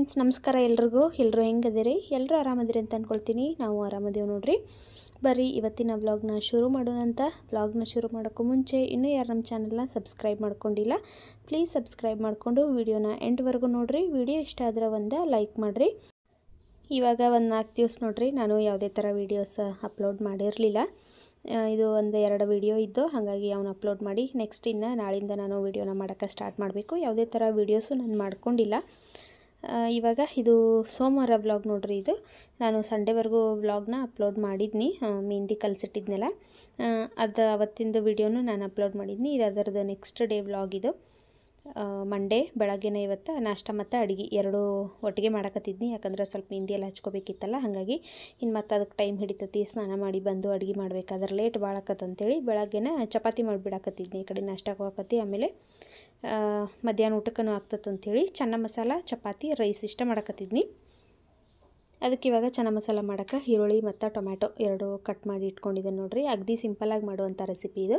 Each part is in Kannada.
ಫ್ರೆಂಡ್ಸ್ ನಮಸ್ಕಾರ ಎಲ್ಲರೂ ಹೆಂಗದಿರಿ ಎಲ್ಲರೂ ಆರಾಮದಿರಿ ಅಂತ ಅನ್ಕೊಳ್ತೀನಿ ನಾವು ಆರಾಮದೇವು ನೋಡ್ರಿ ಬರ್ರಿ ಇವತ್ತಿನ ವ್ಲಾಗ್ನ ಶುರು ಮಾಡೋಣ ಅಂತ ವ್ಲಾಗ್ನ ಶುರು ಮಾಡೋಕ್ಕೂ ಮುಂಚೆ ಇನ್ನೂ ಯಾರು ನಮ್ಮ ಚಾನಲ್ನ ಸಬ್ಸ್ಕ್ರೈಬ್ ಮಾಡ್ಕೊಂಡಿಲ್ಲ ಪ್ಲೀಸ್ ಸಬ್ಸ್ಕ್ರೈಬ್ ಮಾಡಿಕೊಂಡು ವಿಡಿಯೋನ ಎಂಡ್ವರೆಗೂ ನೋಡ್ರಿ ವಿಡಿಯೋ ಇಷ್ಟ ಆದರೆ ಒಂದು ಲೈಕ್ ಮಾಡಿರಿ ಇವಾಗ ಒಂದು 4 ದಿವಸ ನೋಡ್ರಿ ನಾನು ಯಾವುದೇ ಥರ ವೀಡಿಯೋಸ್ ಅಪ್ಲೋಡ್ ಮಾಡಿರಲಿಲ್ಲ ಇದು ಒಂದು 2 ವಿಡಿಯೋ ಇದ್ದು ಹಾಗಾಗಿ ಅವನು ಅಪ್ಲೋಡ್ ಮಾಡಿ ನೆಕ್ಸ್ಟ್ ಇನ್ನು ನಾಳಿಂದ ನಾನು ವಿಡಿಯೋನ ಮಾಡೋಕ್ಕೆ ಸ್ಟಾರ್ಟ್ ಮಾಡಬೇಕು ಯಾವುದೇ ಥರ ವೀಡಿಯೋಸು ನಾನು ಮಾಡ್ಕೊಂಡಿಲ್ಲ ಇವಾಗ ಇದು ಸೋಮವಾರ ವ್ಲಾಗ್ ನೋಡ್ರಿ ಇದು ನಾನು ಸಂಡೇವರೆಗೂ ವ್ಲಾಗ್ನ ಅಪ್ಲೋಡ್ ಮಾಡಿದ್ನಿ ಮೆಹಂದಿ ಕಲಿಸಿಟ್ಟಿದ್ನೆಲ್ಲ ಅದು ಅವತ್ತಿಂದು ವಿಡಿಯೋನು ನಾನು ಅಪ್ಲೋಡ್ ಮಾಡಿದ್ನಿ ಇದು ಅದರದ್ದು ನೆಕ್ಸ್ಟ್ ಡೇ ವ್ಲಾಗ್ ಇದು ಮಂಡೇ ಬೆಳಗ್ಗೆನೇ ಇವತ್ತು ನಾಷ್ಟ ಮತ್ತು ಅಡುಗೆ ಎರಡೂ ಒಟ್ಟಿಗೆ ಮಾಡಕತ್ತಿದ್ನಿ ಯಾಕಂದರೆ ಸ್ವಲ್ಪ ಮೆಹಂದಿ ಎಲ್ಲ ಹಚ್ಕೋಬೇಕಿತ್ತಲ್ಲ ಹಾಗಾಗಿ ಇನ್ನು ಮತ್ತು ಅದಕ್ಕೆ ಟೈಮ್ ಹಿಡಿತೈತಿ ಸ್ನಾನ ಮಾಡಿ ಬಂದು ಅಡುಗೆ ಮಾಡ್ಬೇಕಾದ್ರೆ ಲೇಟ್ ಭಾಳಕತ್ತಂತೇಳಿ ಬೆಳಗ್ಗೆನೇ ಚಪಾತಿ ಮಾಡಿಬಿಡಕತ್ತಿದ್ನಿ ಈ ಕಡೆ ನಾಷ್ಟಕ್ಕೆ ಹೋಗಕತ್ತಿ ಆಮೇಲೆ ಮಧ್ಯಾಹ್ನ ಊಟಕ್ಕೂ ಆಗ್ತದಂಥೇಳಿ ಚೆನ್ನ ಮಸಾಲ ಚಪಾತಿ ರೈಸ್ ಇಷ್ಟ ಮಾಡಕತ್ತಿದ್ನಿ ಅದಕ್ಕೆ ಇವಾಗ ಚೆನ್ನ ಮಸಾಲ ಮಾಡೋಕ್ಕೆ ಈರುಳ್ಳಿ ಮತ್ತು ಟೊಮ್ಯಾಟೊ ಎರಡು ಕಟ್ ಮಾಡಿ ಇಟ್ಕೊಂಡಿದ್ದೆ ನೋಡಿರಿ ಅಗದಿ ಸಿಂಪಲಾಗಿ ಮಾಡುವಂಥ ರೆಸಿಪಿ ಇದು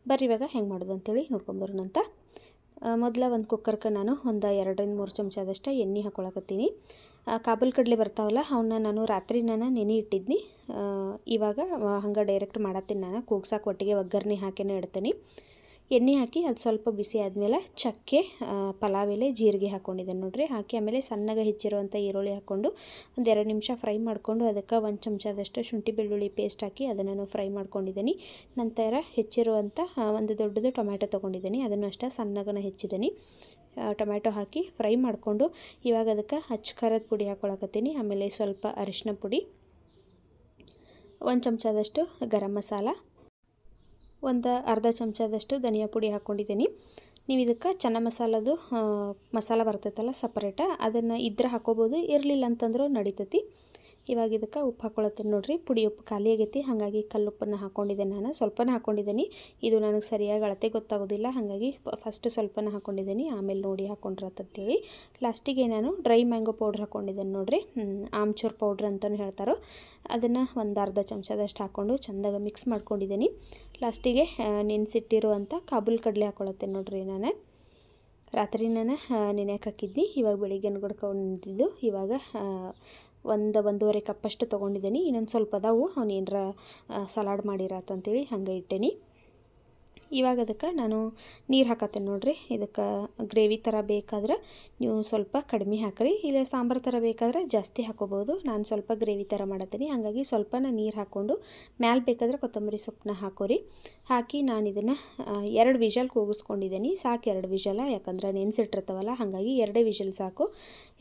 ಬರ್ರಿ ಇವಾಗ ಹೆಂಗೆ ಮಾಡೋದು ಅಂತೇಳಿ ನೋಡ್ಕೊಂಬರೋಣ ಅಂತ ಮೊದಲ ಒಂದು ಕುಕ್ಕರ್ಗೆ ನಾನು ಒಂದು 2-3 ಚಮಚದಷ್ಟು ಎಣ್ಣೆ ಹಾಕ್ಕೊಳಕತ್ತೀನಿ ಕಾಬೂಲ್ ಕಡಲೆ ಬರ್ತಾವಲ್ಲ ಅವನ್ನ ನಾನು ರಾತ್ರಿ ನೆನೆ ಇಟ್ಟಿದ್ನಿ ಇವಾಗ ಹಂಗೆ ಡೈರೆಕ್ಟ್ ಮಾಡತ್ತೀನಿ ನಾನು ಕೂಗ್ಸಾಕ ಒಟ್ಟಿಗೆ ಒಗ್ಗರಣೆ ಹಾಕಿನೇ ಇಡ್ತೀನಿ ಎಣ್ಣೆ ಹಾಕಿ ಅದು ಸ್ವಲ್ಪ ಬಿಸಿ ಆದಮೇಲೆ ಚಕ್ಕೆ ಪಲಾವ್ ಎಲೆ ಜೀರಿಗೆ ಹಾಕ್ಕೊಂಡಿದ್ದೇನೆ ನೋಡಿರಿ ಹಾಕಿ ಆಮೇಲೆ ಸಣ್ಣಗೆ ಹೆಚ್ಚಿರುವಂಥ ಈರುಳ್ಳಿ ಹಾಕ್ಕೊಂಡು ಒಂದು 2 ನಿಮಿಷ ಫ್ರೈ ಮಾಡಿಕೊಂಡು ಅದಕ್ಕೆ 1 ಚಮಚದಷ್ಟು ಶುಂಠಿ ಬೆಳ್ಳುಳ್ಳಿ ಪೇಸ್ಟ್ ಹಾಕಿ ಅದನ್ನು ಫ್ರೈ ಮಾಡ್ಕೊಂಡಿದ್ದೀನಿ ನಂತರ ಹೆಚ್ಚಿರುವಂಥ ಒಂದು ದೊಡ್ಡದು ಟೊಮ್ಯಾಟೊ ತೊಗೊಂಡಿದ್ದೀನಿ ಅದನ್ನು ಅಷ್ಟೇ ಸಣ್ಣಗನ ಹೆಚ್ಚಿದ್ದೀನಿ ಟೊಮ್ಯಾಟೊ ಹಾಕಿ ಫ್ರೈ ಮಾಡಿಕೊಂಡು ಇವಾಗ ಅದಕ್ಕೆ ಅಚ್ಚ ಖಾರದ ಪುಡಿ ಹಾಕ್ಕೊಳಕತ್ತೀನಿ ಆಮೇಲೆ ಸ್ವಲ್ಪ ಅರಿಶಿನ ಪುಡಿ 1 ಚಮಚದಷ್ಟು ಗರಂ ಮಸಾಲ ಒಂದು ಅರ್ಧ ಚಮಚದಷ್ಟು ಧನಿಯಾ ಪುಡಿ ಹಾಕ್ಕೊಂಡಿದ್ದೀನಿ ನೀವು ಇದಕ್ಕೆ ಚೆನ್ನ ಮಸಾಲದು ಮಸಾಲ ಬರ್ತೈತಲ್ಲ ಸಪ್ರೇಟ ಅದನ್ನು ಇದ್ರೆ ಹಾಕೋಬೋದು ಇರಲಿಲ್ಲ ಅಂತಂದ್ರೂ ನಡಿತೈತಿ ಇವಾಗ ಇದಕ್ಕೆ ಉಪ್ಪು ಹಾಕ್ಕೊಳತ್ತೀನಿ ನೋಡಿರಿ ಪುಡಿ ಉಪ್ಪು ಖಾಲಿ ಆಗೈತಿ ಹಾಗಾಗಿ ಕಲ್ಲುಪ್ಪನ್ನು ಹಾಕ್ಕೊಂಡಿದ್ದೇನೆ ನಾನು ಸ್ವಲ್ಪನೇ ಹಾಕ್ಕೊಂಡಿದ್ದೀನಿ ಇದು ನನಗೆ ಸರಿಯಾಗಿ ಅಳತೆ ಗೊತ್ತಾಗೋದಿಲ್ಲ ಹಾಗಾಗಿ ಫಸ್ಟ್ ಸ್ವಲ್ಪನೇ ಹಾಕ್ಕೊಂಡಿದ್ದೀನಿ ಆಮೇಲೆ ನೋಡಿ ಹಾಕ್ಕೊಂಡ್ರತ್ತಂತೇಳಿ ಲಾಸ್ಟಿಗೆ ನಾನು ಡ್ರೈ ಮ್ಯಾಂಗೋ ಪೌಡ್ರ್ ಹಾಕ್ಕೊಂಡಿದ್ದೇನೆ ನೋಡಿರಿ ಆಮ್ಚೂರ್ ಪೌಡ್ರ್ ಅಂತಲೂ ಹೇಳ್ತಾರೋ ಅದನ್ನು ಒಂದು ಅರ್ಧ ಚಮಚದಷ್ಟು ಹಾಕ್ಕೊಂಡು ಚೆಂದಾಗಿ ಮಿಕ್ಸ್ ಮಾಡ್ಕೊಂಡಿದ್ದೀನಿ ಲಾಸ್ಟಿಗೆ ನೆನೆಸಿಟ್ಟಿರುವಂಥ ಕಾಬೂಲ್ ಕಡಲೆ ಹಾಕ್ಕೊಳತ್ತೇನೆ ನೋಡಿರಿ ನಾನು ರಾತ್ರಿ ನಾನು ನೆನೆಯಕ್ಕೆ ಹಾಕಿದ್ನಿ ಇವಾಗ ಬೆಳಿಗ್ಗೆ ಗಡ್ಕೊಂಡಿದ್ದು ಇವಾಗ 1-1.5 ಕಪ್ಪಷ್ಟು ತೊಗೊಂಡಿದ್ದೀನಿ ಇನ್ನೊಂದು ಸ್ವಲ್ಪ ಅದಾವು ಅವ್ನು ಏನರ ಸಲಾಡ್ ಮಾಡಿರತ್ತಂತೇಳಿ ಹಂಗೆ ಇಟ್ಟೇನಿ ಇವಾಗ ಅದಕ್ಕೆ ನಾನು ನೀರು ಹಾಕತ್ತೇನೆ ನೋಡಿರಿ ಇದಕ್ಕೆ ಗ್ರೇವಿ ಥರ ಬೇಕಾದ್ರೆ ನೀವು ಸ್ವಲ್ಪ ಕಡಿಮೆ ಹಾಕಿರಿ ಇಲ್ಲ ಸಾಂಬಾರು ಥರ ಬೇಕಾದ್ರೆ ಜಾಸ್ತಿ ಹಾಕೋಬೋದು ನಾನು ಸ್ವಲ್ಪ ಗ್ರೇವಿ ಥರ ಮಾಡತ್ತೀನಿ ಹಾಗಾಗಿ ಸ್ವಲ್ಪ ನೀರು ಹಾಕ್ಕೊಂಡು ಮ್ಯಾಲೆ ಬೇಕಾದ್ರೆ ಕೊತ್ತಂಬರಿ ಸೊಪ್ಪನ್ನ ಹಾಕೋರಿ ಹಾಕಿ ನಾನು ಇದನ್ನು 2 ವಿಷಲ್ ಕೂಗಿಸ್ಕೊಂಡಿದ್ದೀನಿ ಸಾಕು 2 ವಿಷಲ ಯಾಕಂದ್ರೆ ನೆನೆಸಿಟ್ಟಿರ್ತಾವಲ್ಲ ಹಾಗಾಗಿ 2 ವಿಷಲ್ ಸಾಕು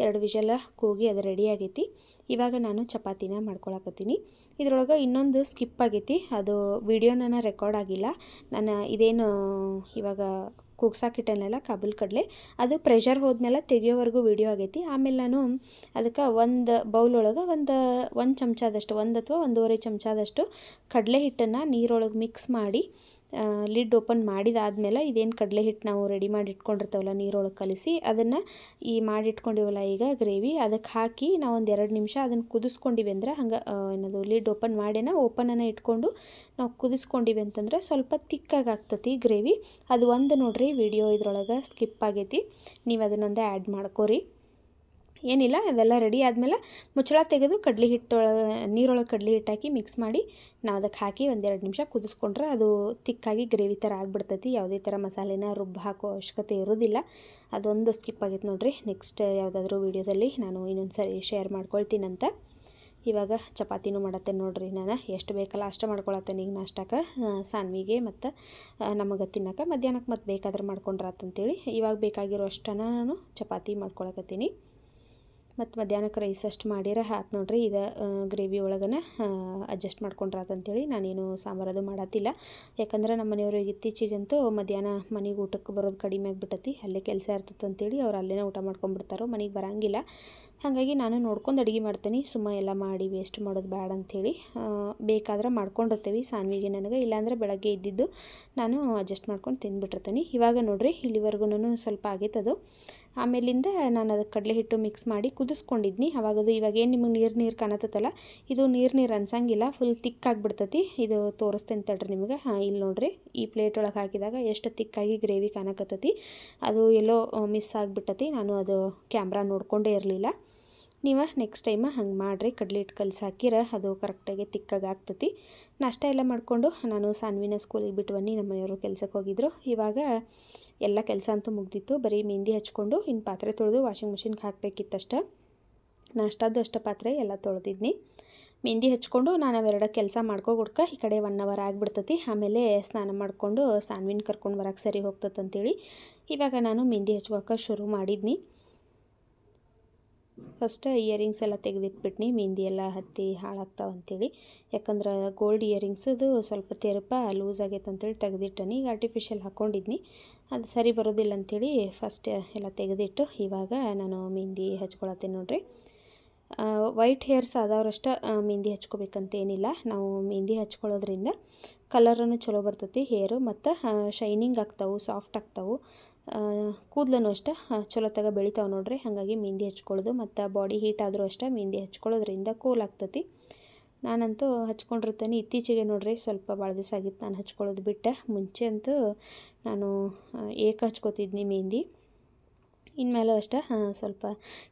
2 ವಿಷಲ ಕೂಗಿ ಅದು ರೆಡಿ ಆಗೈತಿ ಇವಾಗ ನಾನು ಚಪಾತಿನ ಮಾಡ್ಕೊಳಕತ್ತೀನಿ ಇದ್ರೊಳಗೆ ಇನ್ನೊಂದು ಸ್ಕಿಪ್ ಆಗೈತಿ ಅದು ವಿಡಿಯೋನ ರೆಕಾರ್ಡ್ ಆಗಿಲ್ಲ ನಾನು ಇದೇನು ಇವಾಗ ಕೂಗ್ಸಾಕಿಟ್ಟನಲ್ಲ ಕಾಬೂಲ್ ಕಡಲೆ ಅದು ಪ್ರೆಷರ್ ಹೋದ್ಮೇಲೆ ತೆಗಿಯೋವರೆಗೂ ವಿಡಿಯೋ ಆಗೈತಿ ಆಮೇಲೆ ನಾನು ಅದಕ್ಕೆ ಒಂದು ಬೌಲ್ ಒಳಗೆ ಒಂದು ಚಮಚದಷ್ಟು 1 ಅಥವಾ 1.5 ಚಮಚದಷ್ಟು ಕಡಲೆ ಹಿಟ್ಟನ್ನು ನೀರೊಳಗೆ ಮಿಕ್ಸ್ ಮಾಡಿ ಲಿಡ್ ಓಪನ್ ಮಾಡಿದಾದ್ಮೇಲೆ ಇದೇನು ಕಡಲೆ ಹಿಟ್ಟು ನಾವು ರೆಡಿ ಮಾಡಿ ಇಟ್ಕೊಂಡಿರ್ತಾವಲ್ಲ ನೀರೊಳಗೆ ಕಲಿಸಿ ಅದನ್ನು ಈ ಮಾಡಿಟ್ಕೊಂಡಿವಲ್ಲ ಈಗ ಗ್ರೇವಿ ಅದಕ್ಕೆ ಹಾಕಿ ನಾವು ಒಂದು 2 ನಿಮಿಷ ಅದನ್ನು ಕುದಿಸ್ಕೊಂಡಿವಿ ಅಂದ್ರೆ ಹಂಗೆ ಏನದು ಲಿಡ್ ಓಪನ್ ಮಾಡೇನ ಓಪನನ್ನು ಇಟ್ಕೊಂಡು ನಾವು ಕುದಿಸ್ಕೊಂಡಿವಿ ಅಂತಂದ್ರೆ ಸ್ವಲ್ಪ ತಿಕ್ಕಾಗಿ ಆಗ್ತತಿ ಗ್ರೇವಿ ಅದು ಒಂದು ನೋಡ್ರಿ ವಿಡಿಯೋ ಇದ್ರೊಳಗೆ ಸ್ಕಿಪ್ ಆಗೈತಿ ನೀವು ಅದನ್ನೊಂದು ಆ್ಯಡ್ ಮಾಡ್ಕೋರಿ ಏನಿಲ್ಲ ಅದೆಲ್ಲ ರೆಡಿ ಆದಮೇಲೆ ಮುಚ್ಚಳ ತೆಗೆದು ಕಡಲೆ ಹಿಟ್ಟೊಳಗೆ ನೀರೊಳಗೆ ಕಡಲೆ ಹಿಟ್ಟು ಹಾಕಿ ಮಿಕ್ಸ್ ಮಾಡಿ ನಾವು ಅದಕ್ಕೆ ಹಾಕಿ 1-2 ನಿಮಿಷ ಕುದಿಸ್ಕೊಂಡ್ರೆ ಅದು ತಿಕ್ಕಾಗಿ ಗ್ರೇವಿ ಥರ ಆಗಿಬಿಡ್ತೈತಿ ಯಾವುದೇ ಥರ ಮಸಾಲೆನ ರುಬ್ಬ ಹಾಕೋ ಅವಶ್ಯಕತೆ ಇರೋದಿಲ್ಲ ಅದೊಂದು ಸ್ಕಿಪ್ ಆಗೈತೆ ನೋಡಿರಿ ನೆಕ್ಸ್ಟ್ ಯಾವುದಾದ್ರೂ ವೀಡಿಯೋದಲ್ಲಿ ನಾನು ಇನ್ನೊಂದು ಸರಿ ಶೇರ್ ಮಾಡ್ಕೊಳ್ತೀನಂತ ಇವಾಗ ಚಪಾತಿನೂ ಮಾಡತ್ತೇನೆ ನೋಡಿರಿ ನಾನು ಎಷ್ಟು ಬೇಕಲ್ಲ ಅಷ್ಟು ಮಾಡ್ಕೊಳತ್ತೇನೆ ಈಗ ನಾಷ್ಟಕ್ಕೆ ಸಾನ್ವಿಗೆ ಮತ್ತು ನಮಗೆ ತಿನ್ನಕ್ಕೆ ಮಧ್ಯಾಹ್ನಕ್ಕೆ ಮತ್ತು ಬೇಕಾದ್ರೆ ಮಾಡ್ಕೊಂಡ್ರಾತಂತೇಳಿ ಇವಾಗ ಬೇಕಾಗಿರೋ ಅಷ್ಟನ್ನು ನಾನು ಚಪಾತಿ ಮಾಡ್ಕೊಳಕತ್ತೀನಿ ಮತ್ತು ಮಧ್ಯಾಹ್ನಕ್ಕೆ ರೈಸ್ ಅಷ್ಟು ಮಾಡಿರ ಆತು ನೋಡ್ರಿ ಇದು ಗ್ರೇವಿ ಒಳಗನ ಅಡ್ಜಸ್ಟ್ ಮಾಡ್ಕೊಂಡ್ರಾತಂತೇಳಿ ನಾನೇನು ಸಾಂಬಾರದು ಮಾಡತ್ತಿಲ್ಲ ಯಾಕಂದ್ರೆ ನಮ್ಮ ಮನೆಯವ್ರಿಗೆ ಇತ್ತೀಚೆಗಂತೂ ಮಧ್ಯಾಹ್ನ ಮನೆಗೆ ಊಟಕ್ಕೆ ಬರೋದು ಕಡಿಮೆ ಆಗಿಬಿಟ್ಟತಿ ಅಲ್ಲೇ ಕೆಲಸ ಇರ್ತದಂತೇಳಿ ಅವ್ರು ಅಲ್ಲೇ ಊಟ ಮಾಡ್ಕೊಂಡ್ಬಿಡ್ತಾರೋ ಮನೆಗೆ ಬರೋಂಗಿಲ್ಲ ಹಾಗಾಗಿ ನಾನು ನೋಡ್ಕೊಂಡು ಅಡುಗೆ ಮಾಡ್ತೀನಿ ಸುಮ್ಮ ಎಲ್ಲ ಮಾಡಿ ವೇಸ್ಟ್ ಮಾಡೋದು ಬೇಡ ಅಂಥೇಳಿ ಬೇಕಾದ್ರೆ ಮಾಡ್ಕೊಂಡಿರ್ತೀವಿ ಸಾನ್ವಿಗೆ ನನಗೆ ಇಲ್ಲಾಂದ್ರೆ ಬೆಳಗ್ಗೆ ಇದ್ದಿದ್ದು ನಾನು ಅಡ್ಜಸ್ಟ್ ಮಾಡ್ಕೊಂಡು ತಿಂದುಬಿಟ್ಟಿರ್ತೀನಿ ಇವಾಗ ನೋಡಿರಿ ಇಲ್ಲಿವರೆಗೂ ಸ್ವಲ್ಪ ಆಗೈತದು ಆಮೇಲಿಂದ ನಾನು ಅದಕ್ಕೆ ಕಡಲೆ ಹಿಟ್ಟು ಮಿಕ್ಸ್ ಮಾಡಿ ಕುದಿಸ್ಕೊಂಡಿದ್ನಿ. ಅವಾಗದು ಇವಾಗೇನು ನಿಮಗೆ ನೀರು ಕಾಣತ್ತಲ್ಲ, ಇದು ನೀರು ಅನ್ಸಂಗಿಲ್ಲ, ಫುಲ್ ತಿಕ್ ಆಗಿಬಿಡ್ತೈತಿ. ಇದು ತೋರಿಸ್ತೇನೆ ತಡ್ರಿ ನಿಮಗೆ. ಇಲ್ಲಿ ನೋಡ್ರಿ, ಈ ಪ್ಲೇಟ್ ಒಳಗೆ ಹಾಕಿದಾಗ ಎಷ್ಟು ತಿಕ್ಕಾಗಿ ಗ್ರೇವಿ ಕಾಣಕತ್ತೈತಿ. ಅದು ಎಲ್ಲೋ ಮಿಸ್ ಆಗಿಬಿಟ್ಟತಿ, ನಾನು ಅದು ಕ್ಯಾಮ್ರಾ ನೋಡ್ಕೊಂಡೇ ಇರಲಿಲ್ಲ. ನೀವು ನೆಕ್ಸ್ಟ್ ಟೈಮ್ ಹಂಗೆ ಮಾಡಿರಿ, ಕಡಲೆ ಹಿಟ್ಟು ಕಲಸಿ ಹಾಕಿರ ಅದು ಕರೆಕ್ಟಾಗಿ ತಿಕ್ಕಾಗಿ ಆಗ್ತೈತಿ. ನಾಷ್ಟ ಎಲ್ಲ ಮಾಡಿಕೊಂಡು ನಾನು ಸಾನ್ವಿನ ಸ್ಕೂಲಿಗೆ ಬಿಟ್ಟು ಬನ್ನಿ, ನಮ್ಮ ಮನೆಯವರು ಕೆಲಸಕ್ಕೆ ಹೋಗಿದ್ರು. ಇವಾಗ ಎಲ್ಲ ಕೆಲಸ ಅಂತೂ ಮುಗ್ದಿತ್ತು, ಬರೀ ಮೆಹಂದಿ ಹಚ್ಕೊಂಡು ಇನ್ನು ಪಾತ್ರೆ ತೊಳೆದು ವಾಷಿಂಗ್ ಮಿಷಿನ್ಗೆ ಹಾಕಬೇಕಿತ್ತಷ್ಟ. ನಾಷ್ಟಾದ್ದು ಅಷ್ಟು ಪಾತ್ರೆ ಎಲ್ಲ ತೊಳೆದಿದ್ನಿ. ಮೆಹಂದಿ ಹಚ್ಕೊಂಡು ನಾನು ಅವೆರಡು ಕೆಲಸ ಮಾಡ್ಕೊಗುಡ್ಕ ಈ ಕಡೆ 1 ಅವರ್ ಆಗಿಬಿಡ್ತೈತಿ. ಆಮೇಲೆ ಸ್ನಾನ ಮಾಡಿಕೊಂಡು ಸಾನ್ವಿನ ಕರ್ಕೊಂಡು ಬರೋಕ್ಕೆ ಸರಿ ಹೋಗ್ತದಂತೇಳಿ ಇವಾಗ ನಾನು ಮೆಹಂದಿ ಹಚ್ಕೋಕೆ ಶುರು ಮಾಡಿದ್ನಿ. ಫಸ್ಟ್ ಇಯರಿಂಗ್ಸ್ ಎಲ್ಲ ತೆಗೆದಿಟ್ಬಿಟ್ನಿ, ಮೆಹಂದಿ ಎಲ್ಲ ಹತ್ತಿ ಹಾಳಾಗ್ತಾವಂತೇಳಿ. ಯಾಕಂದ್ರೆ ಗೋಲ್ಡ್ ಇಯರಿಂಗ್ಸದು ಸ್ವಲ್ಪ ತೆರಪ ಲೂಸ್ ಆಗೈತೆ ಅಂತೇಳಿ ತೆಗೆದಿಟ್ಟನಿ. ಈಗ ಆರ್ಟಿಫಿಷಿಯಲ್ ಹಾಕ್ಕೊಂಡಿದ್ನಿ, ಅದು ಸರಿ ಬರೋದಿಲ್ಲ ಅಂಥೇಳಿ ಫಸ್ಟ್ ಎಲ್ಲ ತೆಗೆದಿಟ್ಟು ಇವಾಗ ನಾನು ಮೆಹಂದಿ ಹಚ್ಕೊಳತ್ತೇನೆ ನೋಡ್ರಿ. ವೈಟ್ ಹೇರ್ಸ್ ಆದವ್ರಷ್ಟ ಮೆಹಂದಿ ಹಚ್ಕೋಬೇಕಂತೇನಿಲ್ಲ. ನಾವು ಮೆಹಂದಿ ಹಚ್ಕೊಳ್ಳೋದ್ರಿಂದ ಕಲರನ್ನು ಚಲೋ ಬರ್ತೈತಿ ಹೇರು, ಮತ್ತು ಶೈನಿಂಗ್ ಆಗ್ತಾವೆ, ಸಾಫ್ಟ್ ಆಗ್ತಾವೆ, ಕೂದಲೂ ಅಷ್ಟೇ ಚಲೋತ್ತಾಗ ಬೆಳಿತಾವೆ ನೋಡ್ರಿ. ಹಾಗಾಗಿ ಮೆಹಂದಿ ಹಚ್ಕೊಳ್ಳೋದು, ಮತ್ತು ಬಾಡಿ ಹೀಟ್ ಆದರೂ ಅಷ್ಟೇ ಮೆಹಂದಿ ಹಚ್ಕೊಳ್ಳೋದ್ರಿಂದ ಕೂಲ್ ಆಗ್ತೈತಿ. ನಾನಂತೂ ಹಚ್ಕೊಂಡಿರ್ತೇನೆ. ಇತ್ತೀಚೆಗೆ ನೋಡ್ರಿ ಸ್ವಲ್ಪ ಭಾಳ ದಿವಸ ಆಗಿತ್ತು ನಾನು ಹಚ್ಕೊಳ್ಳೋದು ಬಿಟ್ಟು. ಮುಂಚೆ ಅಂತೂ ನಾನು ಏಕ ಹಚ್ಕೋತಿದ್ನಿ ಮೆಹಂದಿ. ಇನ್ಮೇಲೆ ಅಷ್ಟೇ ಸ್ವಲ್ಪ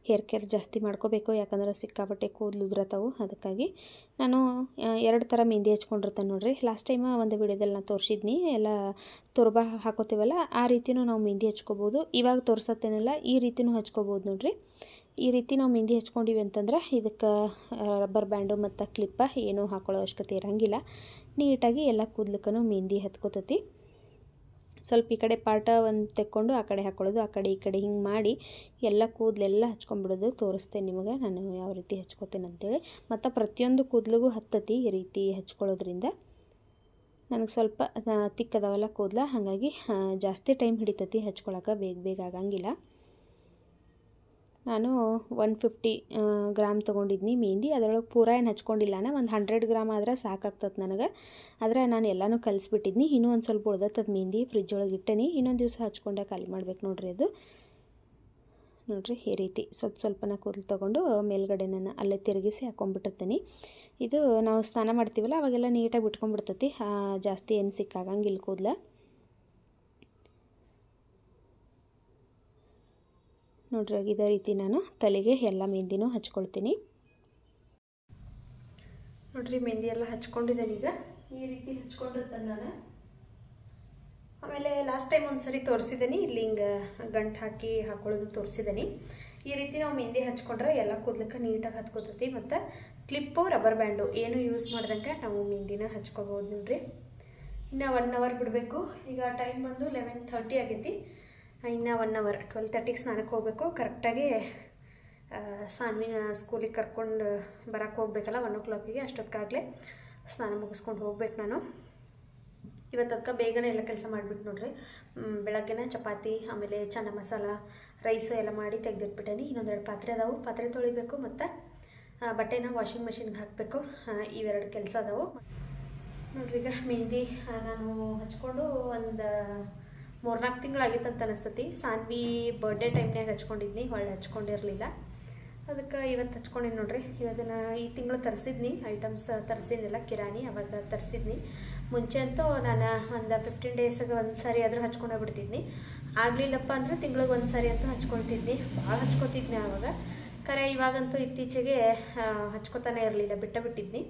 ಹೇರ್ ಕೇರ್ ಜಾಸ್ತಿ ಮಾಡ್ಕೋಬೇಕು, ಯಾಕಂದ್ರೆ ಸಿಕ್ಕಾಪಟ್ಟೆ ಕೂದಲು ಉದುರತಾವು. ಅದಕ್ಕಾಗಿ ನಾನು 2 ಥರ ಮೆಹಂದಿ ಹಚ್ಕೊಂಡಿರ್ತೇನೆ ನೋಡ್ರಿ. ಲಾಸ್ಟ್ ಟೈಮ್ ಒಂದು ವಿಡಿಯೋದಲ್ಲಿ ನಾನು ತೋರಿಸಿದ್ನಿ, ಎಲ್ಲ ತುರ್ಬಾ ಹಾಕೋತೀವಲ್ಲ ಆ ರೀತಿಯೂ ನಾವು ಮೆಹಂದಿ ಹಚ್ಕೋಬೋದು. ಇವಾಗ ತೋರ್ಸತ್ತೇನಲ್ಲ ಈ ರೀತಿಯೂ ಹಚ್ಕೋಬೋದು ನೋಡ್ರಿ. ಈ ರೀತಿ ನಾವು ಮೆಹಂದಿ ಹಚ್ಕೊಂಡಿವಿ ಅಂತಂದ್ರೆ ಇದಕ್ಕೆ ರಬ್ಬರ್ ಬ್ಯಾಂಡು ಮತ್ತು ಕ್ಲಿಪ್ಪ ಏನೂ ಹಾಕೊಳ್ಳೋ ಅವಶ್ಯಕತೆ ಇರೋಂಗಿಲ್ಲ. ನೀಟಾಗಿ ಎಲ್ಲ ಕೂದಲಕ್ಕೂ ಮೆಹಂದಿ ಹತ್ಕೋತತಿ. ಸ್ವಲ್ಪ ಈ ಕಡೆ ಪಾರ್ಟ ಒಂದು ತೆಕ್ಕೊಂಡು ಆ ಕಡೆ ಹಾಕ್ಕೊಳ್ಳೋದು, ಆ ಕಡೆ ಈ ಕಡೆ ಹಿಂಗೆ ಮಾಡಿ ಎಲ್ಲ ಕೂದಲೆಲ್ಲ ಹಚ್ಕೊಂಡ್ಬಿಡೋದು. ತೋರಿಸ್ತೇನೆ ನಿಮಗೆ ನಾನು ಯಾವ ರೀತಿ ಹಚ್ಕೋತೇನೆ ಅಂತೇಳಿ. ಮತ್ತು ಪ್ರತಿಯೊಂದು ಕೂದಲಿಗೂ ಹತ್ತತಿ ಈ ರೀತಿ ಹಚ್ಕೊಳ್ಳೋದ್ರಿಂದ. ನನಗೆ ಸ್ವಲ್ಪ ತಿಕ್ಕದವಲ್ಲ ಕೂದಲ, ಹಾಗಾಗಿ ಜಾಸ್ತಿ ಟೈಮ್ ಹಿಡಿತತಿ ಹಚ್ಕೊಳಕ್ಕೆ, ಬೇಗ ಆಗಂಗಿಲ್ಲ. ನಾನು 150 ಗ್ರಾಮ್ ತೊಗೊಂಡಿದ್ನಿ ಮೆಹಂದಿ. ಅದರೊಳಗೆ ಪೂರ ಏನು ಹಚ್ಕೊಂಡಿಲ್ಲ, ಒಂದು 100 ಗ್ರಾಮ್ ಆದ್ರೆ ಸಾಕಾಗ್ತದೆ ನನಗೆ. ಆದರೆ ನಾನು ಎಲ್ಲನೂ ಕಲಿಸ್ಬಿಟ್ಟಿದ್ನಿ. ಇನ್ನೂ ಒಂದು ಸ್ವಲ್ಪ ಉಳ್ದತ್ತದ ಮೆಹಂದಿ ಫ್ರಿಜ್ ಒಳಗೆ ಇಟ್ಟೇನಿ, ಇನ್ನೊಂದು ದಿವಸ ಹಚ್ಕೊಂಡೆ ಖಾಲಿ ಮಾಡ್ಬೇಕು ನೋಡ್ರಿ. ಅದು ನೋಡ್ರಿ ಈ ರೀತಿ ಸ್ವಲ್ಪನ ಕೂದಲು ತೊಗೊಂಡು ಮೇಲ್ಗಡೆ ನಾನು ಅಲ್ಲೇ ತಿರುಗಿಸಿ ಹಾಕೊಂಡ್ಬಿಟ್ಟಿರ್ತೀನಿ. ಇದು ನಾವು ಸ್ನಾನ ಮಾಡ್ತೀವಲ್ಲ ಅವಾಗೆಲ್ಲ ನೀಟಾಗಿ ಬಿಟ್ಕೊಂಡ್ಬಿಡ್ತೈತಿ, ಜಾಸ್ತಿ ಏನು ಸಿಕ್ಕಾಗಂಗಿಲ್ಲ ಕೂದಲ. ನೋಡ್ರಿ ಇದೇ ರೀತಿ ನಾನು ತಲೆಗೆ ಎಲ್ಲ ಮೆಹಂದಿನೂ ಹಚ್ಕೊಳ್ತೀನಿ. ನೋಡ್ರಿ ಮೆಹಂದಿ ಎಲ್ಲ ಹಚ್ಕೊಂಡಿದ್ದೇನೆ. ಈಗ ಈ ರೀತಿ ಹಚ್ಕೊಂಡಿರ್ತೇನೆ ನಾನು. ಆಮೇಲೆ ಲಾಸ್ಟ್ ಟೈಮ್ ಒಂದು ಸರಿ ತೋರಿಸಿದ್ದೀನಿ, ಇಲ್ಲಿ ಹಿಂಗೆ ಗಂಟು ಹಾಕಿ ಹಾಕೊಳ್ಳೋದು ತೋರಿಸಿದ್ದೀನಿ. ಈ ರೀತಿ ನಾವು ಮೆಹಂದಿ ಹಚ್ಕೊಂಡ್ರೆ ಎಲ್ಲ ಕೂದಲಕ್ಕೆ ನೀಟಾಗಿ ಹತ್ಕೋತೈತಿ. ಮತ್ತು ಕ್ಲಿಪ್ಪು ರಬ್ಬರ್ ಬ್ಯಾಂಡು ಏನು ಯೂಸ್ ಮಾಡ್ದಂಗೆ ನಾವು ಮೆಹಂದಿನ ಹಚ್ಕೋಬೋದು ನೋಡ್ರಿ. ಇನ್ನು 1 ಅವರ್ ಬಿಡಬೇಕು. ಈಗ ಟೈಮ್ ಬಂದು 11:30 ಆಗೈತಿ. ಇನ್ನು 1 ಅವರ್ 12:30ಗೆ ಸ್ನಾನಕ್ಕೆ ಹೋಗಬೇಕು. ಕರೆಕ್ಟಾಗಿ ಸಾನ್ವಿನ ಸ್ಕೂಲಿಗೆ ಕರ್ಕೊಂಡು ಬರೋಕ್ಕೆ ಹೋಗ್ಬೇಕಲ್ಲ 1 o'clockಗೆ, ಅಷ್ಟೊತ್ತಿಗಾಗಲೇ ಸ್ನಾನ ಮುಗಿಸ್ಕೊಂಡು ಹೋಗ್ಬೇಕು ನಾನು. ಇವತ್ತು ಅದಕ್ಕೆ ಬೇಗನೆ ಎಲ್ಲ ಕೆಲಸ ಮಾಡಿಬಿಟ್ಟು ನೋಡ್ರಿ. ಬೆಳಗ್ಗೆನೇ ಚಪಾತಿ ಆಮೇಲೆ ಚನ್ನ ಮಸಾಲ ರೈಸು ಎಲ್ಲ ಮಾಡಿ ತೆಗೆದಿಟ್ಬಿಟ್ಟೇನಿ. ಇನ್ನೊಂದೆರಡು ಪಾತ್ರೆ ಅದಾವು, ಪಾತ್ರೆ ತೊಳಿಬೇಕು ಮತ್ತು ಬಟ್ಟೆನ ವಾಷಿಂಗ್ ಮೆಷಿನ್ಗೆ ಹಾಕಬೇಕು. ಇವೆರಡು ಕೆಲಸ ಅದಾವು ನೋಡ್ರಿ. ಈಗ ಮೆಹಂದಿ ನಾನು ಹಚ್ಕೊಂಡು ಒಂದು 3-4 ತಿಂಗಳಾಗಿತ್ತು ಅಂತ ಅನಿಸ್ತತಿ. ಸಾನ್ವಿ ಬರ್ಡೇ ಟೈಮ್ನಾಗ ಹಚ್ಕೊಂಡಿದ್ನಿ, ಹೊಳ್ಳಿ ಹಚ್ಕೊಂಡಿರಲಿಲ್ಲ. ಅದಕ್ಕೆ ಇವತ್ತು ಹಚ್ಕೊಂಡಿನಿ ನೋಡ್ರಿ. ಇವತ್ತನ್ನ ಈ ತಿಂಗಳು ತರಿಸಿದ್ನಿ, ಐಟಮ್ಸ್ ತರಿಸಿದ್ನಿಲ್ಲ ಕಿರಾಣಿ, ಅವಾಗ ತರಿಸಿದ್ನಿ. ಮುಂಚೆ ಅಂತೂ ನಾನು ಒಂದು 15 ಡೇಸ್ಗೆ ಒಂದು ಸಾರಿ ಆದರೂ ಹಚ್ಕೊಂಡೇ ಬಿಡ್ತಿದ್ನಿ. ಆಗಲಿಲ್ಲಪ್ಪ ಅಂದರೆ ತಿಂಗಳಿಗೆ ಒಂದು ಸಾರಿ ಅಂತೂ ಹಚ್ಕೊಳ್ತಿದ್ನಿ. ಭಾಳ ಹಚ್ಕೊತಿದ್ನಿ ಆವಾಗ. ಖರೆ ಇವಾಗಂತೂ ಇತ್ತೀಚೆಗೆ ಹಚ್ಕೊತಾನೆ ಇರಲಿಲ್ಲ, ಬಿಟ್ಟಿದ್ನಿ.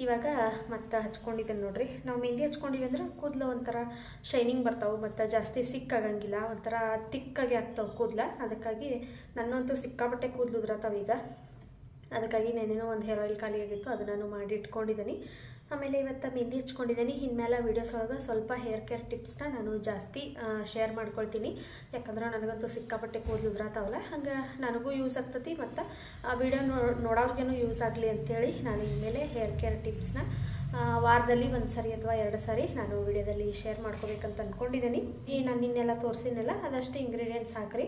ಇವಾಗ ಮತ್ತೆ ಹಚ್ಕೊಂಡಿದ್ದೇನೆ ನೋಡ್ರಿ. ನಾವು ಮೆಹಂದಿ ಹಚ್ಕೊಂಡಿವಿ ಅಂದ್ರೆ ಕೂದಲು ಒಂಥರ ಶೈನಿಂಗ್ ಬರ್ತಾವೆ, ಮತ್ತು ಜಾಸ್ತಿ ಸಿಕ್ಕಾಗಂಗಿಲ್ಲ, ಒಂಥರ ತಿಕ್ಕಾಗಿ ಆಗ್ತಾವೆ ಕೂದಲು. ಅದಕ್ಕಾಗಿ ನನ್ನಂತೂ ಸಿಕ್ಕಾಪಟ್ಟೆ ಕೂದಲು ಉದುರತಾವೆ ಈಗ. ಅದಕ್ಕಾಗಿ ನೆನೇನೋ ಒಂದು ಹೇರ್ ಆಯಿಲ್ ಖಾಲಿ ಆಗಿತ್ತು, ಅದನ್ನು ಮಾಡಿ ಇಟ್ಕೊಂಡಿದ್ದೀನಿ. ಆಮೇಲೆ ಇವತ್ತು ಮೆಹಂದಿ ಹಚ್ಕೊಂಡಿದ್ದೀನಿ. ಇನ್ಮೇಲೆ ವೀಡಿಯೋಸ್ ಒಳಗೆ ಸ್ವಲ್ಪ ಹೇರ್ ಕೇರ್ ಟಿಪ್ಸ್ನ ನಾನು ಜಾಸ್ತಿ ಶೇರ್ ಮಾಡ್ಕೊಳ್ತೀನಿ. ಯಾಕಂದ್ರೆ ನನಗಂತೂ ಸಿಕ್ಕಾಪಟ್ಟೆ ಕೂದಲು ಉದುರತಾವಲ್ಲ, ಹಂಗೆ ನನಗೂ ಯೂಸ್ ಆಗ್ತತಿ ಮತ್ತು ಆ ವಿಡಿಯೋ ನೋಡೋರ್ಗೇನು ಯೂಸ್ ಆಗಲಿ ಅಂಥೇಳಿ ನಾನು ಇನ್ಮೇಲೆ ಹೇರ್ ಕೇರ್ ಟಿಪ್ಸ್ನ ವಾರದಲ್ಲಿ 1 ಸಾರಿ ಅಥವಾ 2 ಸಾರಿ ನಾನು ವಿಡಿಯೋದಲ್ಲಿ ಶೇರ್ ಮಾಡ್ಕೋಬೇಕಂತ ಅಂದ್ಕೊಂಡಿದ್ದೀನಿ. ನಾನು ನಿನ್ನೆಲ್ಲ ತೋರಿಸಿದ್ನಲ್ಲ ಅದಷ್ಟು ಇಂಗ್ರೀಡಿಯೆಂಟ್ಸ್ ಹಾಕ್ರಿ.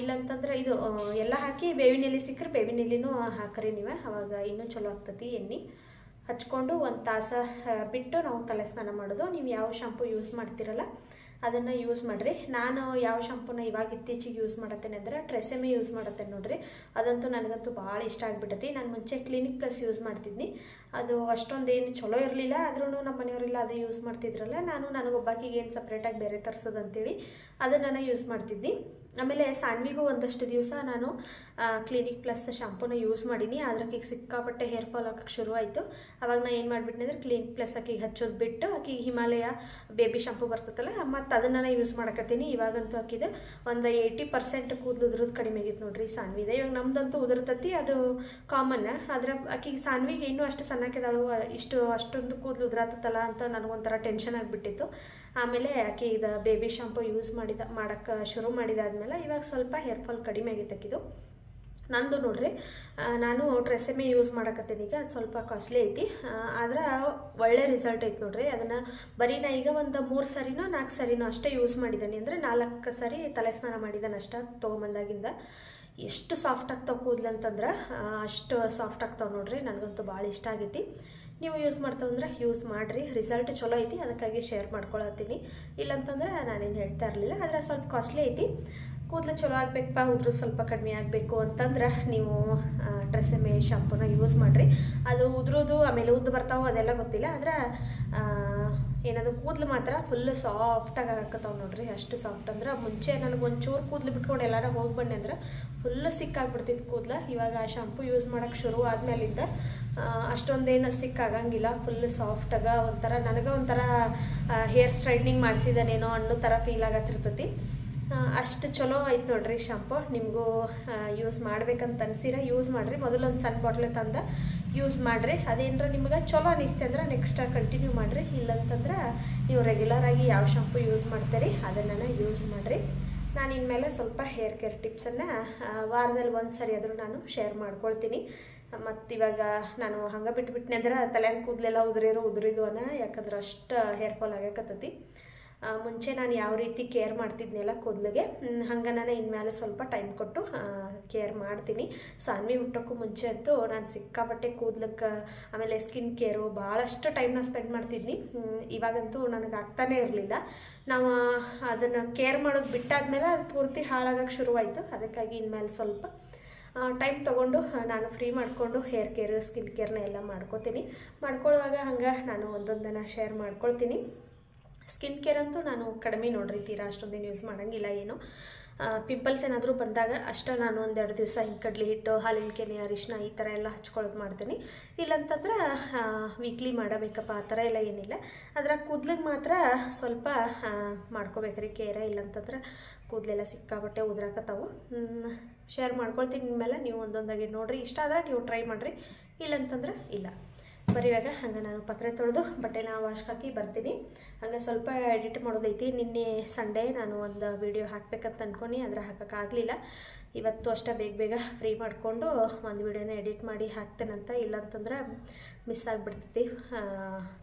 ಇಲ್ಲಂತಂದ್ರೆ ಇದು ಎಲ್ಲ ಹಾಕಿ ಬೇವಿನ ಎಲೆ ಸಿಕ್ಕರೆ ಬೇವಿನ ಎಲೆನೂ ಹಾಕ್ರಿ ನೀವು, ಅವಾಗ ಇನ್ನೂ ಚಲೋ ಆಗ್ತತಿ. ಎಣ್ಣೆ ಹಚ್ಕೊಂಡು 1 ತಾಸು ಬಿಟ್ಟು ನಾವು ತಲೆ ಸ್ನಾನ ಮಾಡೋದು. ನೀವು ಯಾವ ಶಾಂಪು ಯೂಸ್ ಮಾಡ್ತಿರಲ್ಲ ಅದನ್ನು ಯೂಸ್ ಮಾಡಿರಿ. ನಾನು ಯಾವ ಶಾಂಪೂನ ಇವಾಗ ಇತ್ತೀಚೆಗೆ ಯೂಸ್ ಮಾಡತ್ತೇನೆ ಅಂದರೆ ಟ್ರೆಸೆಮೆ ಯೂಸ್ ಮಾಡತ್ತೇನೆ ನೋಡಿರಿ. ಅದಂತೂ ನನಗಂತೂ ಭಾಳ ಇಷ್ಟ ಆಗಿಬಿಟ್ಟೈತಿ. ನಾನು ಮುಂಚೆ ಕ್ಲಿನಿಕ್ ಪ್ಲಸ್ ಯೂಸ್ ಮಾಡ್ತಿದ್ನಿ, ಅದು ಅಷ್ಟೊಂದೇನು ಚಲೋ ಇರಲಿಲ್ಲ. ಆದ್ರೂ ನಮ್ಮ ಮನೆಯವರೆಲ್ಲ ಅದೇ ಯೂಸ್ ಮಾಡ್ತಿದ್ರಲ್ಲ, ನನಗೊಬ್ಬಾಕಿಗೆ ಏನು ಸಪ್ರೇಟಾಗಿ ಬೇರೆ ತರಿಸೋದು ಅಂತೇಳಿ ಅದನ್ನು ಯೂಸ್ ಮಾಡ್ತಿದ್ನಿ. ಆಮೇಲೆ ಸಾನ್ವಿಗೂ ಒಂದಷ್ಟು ದಿವಸ ನಾನು ಕ್ಲಿನಿಕ್ ಪ್ಲಸ್ ಶಾಂಪೂನ ಯೂಸ್ ಮಾಡೀನಿ. ಆದ್ರೆ ಸಿಕ್ಕಾಪಟ್ಟೆ ಹೇರ್ ಫಾಲ್ ಆಗೋಕ್ಕೆ ಶುರು ಆಯಿತು. ಅವಾಗ ನಾನು ಏನು ಮಾಡಿಬಿಟ್ನಿ ಅಂದರೆ ಕ್ಲಿನಿಕ್ ಪ್ಲಸ್ ಆಕಿಗೆ ಹಚ್ಚೋದು ಬಿಟ್ಟು ಆಕಿಗೆ ಹಿಮಾಲಯ ಬೇಬಿ ಶಾಂಪೂ ಬರ್ತೈತಲ್ಲ ಮತ್ತು ಅದನ್ನು ಯೂಸ್ ಮಾಡಕತ್ತೀನಿ. ಇವಾಗಂತೂ ಆಕಿದೆ ಒಂದು 80% ಕೂದಲು ಉದ್ರದ್ದು ಕಡಿಮೆ ಆಗಿತ್ತು ನೋಡ್ರಿ ಸಾನ್ವಿದೆ. ಇವಾಗ ನಮ್ದಂತೂ ಉದುರ್ತತಿ, ಅದು ಕಾಮನ್. ಆದ್ರೆ ಆಕಿಗೆ ಸಾನ್ವಿಗೆ ಇನ್ನೂ ಅಷ್ಟು ಸಣ್ಣಕ್ಕಿದಾಳು, ಅಷ್ಟೊಂದು ಕೂದಲು ಉದ್ರಾತತ್ತಲ್ಲ ಅಂತ ನನಗೊಂಥರ ಟೆನ್ಷನ್ ಆಗಿಬಿಟ್ಟಿತ್ತು. ಆಮೇಲೆ ಆಕೆ ಇದು ಬೇಬಿ ಶಾಂಪೂ ಯೂಸ್ ಮಾಡೋಕ್ಕೆ ಶುರು ಮಾಡಿದಾದ್ಮೇಲೆ ಇವಾಗ ಸ್ವಲ್ಪ ಹೇರ್ ಫಾಲ್ ಕಡಿಮೆ ಆಗೈತೆ ಆಕಿದು. ನಂದು ನೋಡ್ರಿ, ನಾನು ಟ್ರೆಸೆಮೆ ಯೂಸ್ ಮಾಡಕತ್ತೀನಿ. ಈಗ ಅದು ಸ್ವಲ್ಪ ಕಾಸ್ಟ್ಲಿ ಐತಿ, ಆದ್ರೆ ಒಳ್ಳೆ ರಿಸಲ್ಟ್ ಐತಿ ನೋಡ್ರಿ. ಅದನ್ನು ಬರೀ ನಾ ಈಗ ಒಂದು 3 ಸರಿನೋ 4 ಸರಿನೋ ಅಷ್ಟೇ ಯೂಸ್ ಮಾಡಿದ್ದೀನಿ. ಅಂದರೆ 4 ಸರಿ ತಲೆ ಸ್ನಾನ ಮಾಡಿದ್ದಾನೆ ಅಷ್ಟೇ ತೊಗೊಂಬಂದಾಗಿಂದ. ಎಷ್ಟು ಸಾಫ್ಟ್ ಆಗ್ತಾವೆ ಕೂದಲು ಅಂತಂದ್ರೆ ಅಷ್ಟು ಸಾಫ್ಟ್ ಆಗ್ತಾವೆ ನೋಡ್ರಿ. ನನಗಂತೂ ಭಾಳ ಇಷ್ಟ ಆಗೈತಿ. ನೀವು ಯೂಸ್ ಮಾಡ್ತಾವಂದ್ರೆ ಯೂಸ್ ಮಾಡಿರಿ, ರಿಸಲ್ಟ್ ಚಲೋ ಐತಿ. ಅದಕ್ಕಾಗಿ ಶೇರ್ ಮಾಡ್ಕೊಳತ್ತೀನಿ. ಇಲ್ಲಂತಂದ್ರೆ ನಾನೇನು ಹೇಳ್ತಾ ಇರಲಿಲ್ಲ. ಆದರೆ ಸ್ವಲ್ಪ ಕಾಸ್ಟ್ಲಿ ಐತಿ. ಕೂದಲು ಚಲೋ ಆಗಬೇಕಪ್ಪ, ಉದುರು ಸ್ವಲ್ಪ ಕಡಿಮೆ ಆಗಬೇಕು ಅಂತಂದ್ರೆ ನೀವು ಟ್ರೆಸೆಮೆ ಶಾಂಪೂನ ಯೂಸ್ ಮಾಡಿರಿ. ಅದು ಉದುರೋದು ಆಮೇಲೆ ಉದ್ದು ಬರ್ತಾವೆ ಅದೆಲ್ಲ ಗೊತ್ತಿಲ್ಲ, ಆದರೆ ಏನದು ಕೂದಲು ಮಾತ್ರ ಫುಲ್ಲು ಸಾಫ್ಟಾಗಿ ಹಾಕತ್ತಾವೆ ನೋಡ್ರಿ. ಅಷ್ಟು ಸಾಫ್ಟ್ ಅಂದ್ರೆ ಮುಂಚೆ ನನಗೆ ಒಂಚೂರು ಕೂದಲು ಬಿಟ್ಕೊಂಡು ಎಲ್ಲಾರ ಹೋಗಿ ಬನ್ನಿ ಅಂದ್ರೆ ಫುಲ್ಲು ಸಿಕ್ಕಾಗ್ಬಿಡ್ತಿತ್ತು ಕೂದಲು. ಇವಾಗ ಆ ಶಾಂಪೂ ಯೂಸ್ ಮಾಡೋಕ್ಕೆ ಶುರು ಆದಮೇಲಿಂದ ಅಷ್ಟೊಂದೇನು ಸಿಕ್ಕಾಗಂಗಿಲ್ಲ. ಫುಲ್ಲು ಸಾಫ್ಟಾಗ ನನಗೆ ಒಂಥರ ಹೇರ್ ಸ್ಟ್ರೈಟ್ನಿಂಗ್ ಮಾಡಿಸಿದಾನೇನೋ ಅನ್ನೋ ಥರ ಫೀಲ್ ಆಗತ್ತಿರ್ತೈತಿ. ಅಷ್ಟು ಚಲೋ ಐತೆ ನೋಡ್ರಿ ಶಾಂಪೂ. ನಿಮಗೂ ಯೂಸ್ ಮಾಡ್ಬೇಕಂತ ಅನ್ಸಿರ ಯೂಸ್ ಮಾಡಿರಿ. ಮೊದಲೊಂದು ಸಣ್ಣ ಬಾಟ್ಲೆ ತಂದು ಯೂಸ್ ಮಾಡಿರಿ. ಅದೇನರ ನಿಮ್ಗೆ ಚಲೋ ಅನಿಸ್ತೆ ಅಂದ್ರೆ ನೆಕ್ಸ್ಟ್ ಕಂಟಿನ್ಯೂ ಮಾಡಿರಿ. ಇಲ್ಲಂತಂದ್ರೆ ನೀವು ರೆಗ್ಯುಲರಾಗಿ ಯಾವ ಶಾಂಪೂ ಯೂಸ್ ಮಾಡ್ತೀರಿ ಅದನ್ನು ಯೂಸ್ ಮಾಡಿರಿ. ನಾನು ಇನ್ಮೇಲೆ ಸ್ವಲ್ಪ ಹೇರ್ ಕೇರ್ ಟಿಪ್ಸನ್ನು ವಾರದಲ್ಲಿ ಒಂದು ಸರಿ ಆದರೂ ನಾನು ಶೇರ್ ಮಾಡ್ಕೊಳ್ತೀನಿ. ಮತ್ತು ಇವಾಗ ನಾನು ಹಂಗೆ ಬಿಟ್ಬಿಟ್ನೆ ಅಂದ್ರೆ ತಲೆನ ಕೂದಲೆಲ್ಲ ಉದುರಿದು ಯಾಕಂದ್ರೆ ಅಷ್ಟು ಹೇರ್ ಫಾಲ್ ಆಗಕತ್ತೈತಿ. ಮುಂಚೆ ನಾನು ಯಾವ ರೀತಿ ಕೇರ್ ಮಾಡ್ತಿದ್ನೆಲ್ಲ ಕೂದಲಿಗೆ, ಹಂಗೆ ನಾನು ಇನ್ಮೇಲೆ ಸ್ವಲ್ಪ ಟೈಮ್ ಕೊಟ್ಟು ಕೇರ್ ಮಾಡ್ತೀನಿ. ಸಾನ್ವಿ ಹುಟ್ಟೋಕ್ಕೂ ಮುಂಚೆ ಅಂತೂ ನಾನು ಸಿಕ್ಕಾಪಟ್ಟೆ ಕೂದಲಕ್ಕೆ ಆಮೇಲೆ ಸ್ಕಿನ್ ಕೇರು ಭಾಳಷ್ಟು ಟೈಮ್ನ ಸ್ಪೆಂಡ್ ಮಾಡ್ತಿದ್ನಿ. ಇವಾಗಂತೂ ನನಗೆ ಆಗ್ತಾನೇ ಇರಲಿಲ್ಲ. ನಾವು ಅದನ್ನು ಕೇರ್ ಮಾಡೋದು ಬಿಟ್ಟಾದ್ಮೇಲೆ ಅದು ಪೂರ್ತಿ ಹಾಳಾಗೋಕ್ಕೆ ಶುರುವಾಯಿತು. ಅದಕ್ಕಾಗಿ ಇನ್ಮೇಲೆ ಸ್ವಲ್ಪ ಟೈಮ್ ತೊಗೊಂಡು ನಾನು ಫ್ರೀ ಮಾಡಿಕೊಂಡು ಹೇರ್ ಕೇರ್ ಸ್ಕಿನ್ ಕೇರ್ನ ಎಲ್ಲ ಮಾಡ್ಕೋತೀನಿ. ಮಾಡ್ಕೊಳ್ಳುವಾಗ ಹಂಗೆ ನಾನು ಒಂದೊಂದನ್ನು ಶೇರ್ ಮಾಡ್ಕೊಳ್ತೀನಿ. ಸ್ಕಿನ್ ಕೇರ್ ಅಂತೂ ನಾನು ಕಡಿಮೆ ನೋಡ್ರಿ, ತೀರಾ ಅಷ್ಟೊಂದೇನು ಯೂಸ್ ಮಾಡೋಂಗಿಲ್ಲ. ಏನು ಪಿಂಪಲ್ಸ್ ಏನಾದರೂ ಬಂದಾಗ ಅಷ್ಟೇ ನಾನು 1-2 ದಿವಸ ಹಿಂಕಡ್ಲಿ ಹಿಟ್ಟು, ಹಾಲಿನ ಕೆನೆ, ಅರಿಶಿನ ಈ ಥರ ಎಲ್ಲ ಹಚ್ಕೊಳ್ಳೋದು ಮಾಡ್ತೀನಿ. ಇಲ್ಲಂತಂದ್ರೆ ವೀಕ್ಲಿ ಮಾಡಬೇಕಪ್ಪ ಆ ಥರ ಎಲ್ಲ ಏನಿಲ್ಲ. ಅದರ ಕೂದಲಿಗೆ ಮಾತ್ರ ಸ್ವಲ್ಪ ಮಾಡ್ಕೋಬೇಕ್ರಿ ಕೇರ. ಇಲ್ಲಂತಂದ್ರೆ ಕೂದಲೆಲ್ಲ ಸಿಕ್ಕಾಬಟ್ಟೆ ಉದುರಾಕತ್ತಾವು. ಶೇರ್ ಮಾಡ್ಕೊಳ್ತೀನಿ ಇನ್ಮೇಲೆ. ನೀವು ಒಂದೊಂದಾಗಿ ನೋಡಿರಿ. ಇಷ್ಟ ಆದರೆ ನೀವು ಟ್ರೈ ಮಾಡಿರಿ, ಇಲ್ಲಂತಂದ್ರೆ ಇಲ್ಲ. ಬರೀವಾಗ ಹಂಗೆ ನಾನು ಪಾತ್ರೆ ತೊಳೆದು ಬಟ್ಟೆನ ವಾಶ್ಗೆ ಹಾಕಿ ಬರ್ತೀನಿ. ಹಂಗೆ ಸ್ವಲ್ಪ ಎಡಿಟ್ ಮಾಡೋದೈತಿ. ನಿನ್ನೆ ಸಂಡೇ ನಾನು ಒಂದು ವಿಡಿಯೋ ಹಾಕಬೇಕಂತ ಅಂದ್ಕೊಂಡು ಆದರೆ ಹಾಕೋಕ್ಕಾಗಲಿಲ್ಲ. ಇವತ್ತು ಅಷ್ಟೇ ಬೇಗ ಫ್ರೀ ಮಾಡಿಕೊಂಡು ಒಂದು ವಿಡಿಯೋನ ಎಡಿಟ್ ಮಾಡಿ ಹಾಕ್ತೇನಂತ. ಇಲ್ಲಾಂತಂದ್ರೆ ಮಿಸ್ ಆಗಿಬಿಡ್ತೈತಿ.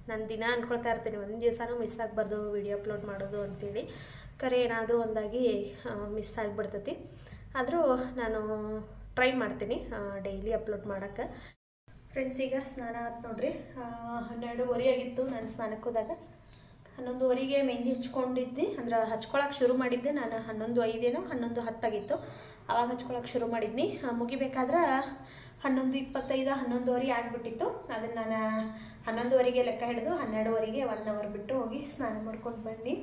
ನಾನು ದಿನ ಅಂದ್ಕೊಳ್ತಾ ಇರ್ತೀನಿ ಒಂದು ದಿವಸನೂ ಮಿಸ್ ಆಗಬಾರ್ದು ವಿಡಿಯೋ ಅಪ್ಲೋಡ್ ಮಾಡೋದು ಅಂತೇಳಿ. ಕರೆ ಏನಾದರೂ ಒಂದಾಗಿ ಮಿಸ್ ಆಗಿಬಿಡ್ತೈತಿ. ಆದರೂ ನಾನು ಟ್ರೈ ಮಾಡ್ತೀನಿ ಡೈಲಿ ಅಪ್ಲೋಡ್ ಮಾಡೋಕ್ಕೆ. ಫ್ರೆಂಡ್ಸ್, ಈಗ ಸ್ನಾನ ಆಯ್ತು ನೋಡ್ರಿ. 12:30 ಆಗಿತ್ತು ನಾನು ಸ್ನಾನಕ್ಕೆ ಹೋದಾಗ. 11:30ಗೆ ಮೆಹಂದಿ ಹಚ್ಕೊಂಡಿದ್ದೆ. ಅಂದ್ರೆ ಹಚ್ಕೊಳಕ್ಕೆ ಶುರು ಮಾಡಿದ್ದೆ ನಾನು 11:05 11:10 ಆಗಿತ್ತು. ಆವಾಗ ಹಚ್ಕೊಳಕ್ಕೆ ಶುರು ಮಾಡಿದ್ನಿ. ಮುಗಿಬೇಕಾದ್ರೆ 11:25 11:30 ಆಗಿಬಿಟ್ಟಿತ್ತು. ಅದನ್ನು ನಾನು 11:30ಗೆ ಲೆಕ್ಕ ಹಿಡಿದು 12:30ಗೆ 1 ಅವರ್ ಬಿಟ್ಟು ಹೋಗಿ ಸ್ನಾನ ಮಾಡ್ಕೊಂಡು ಬನ್ನಿ.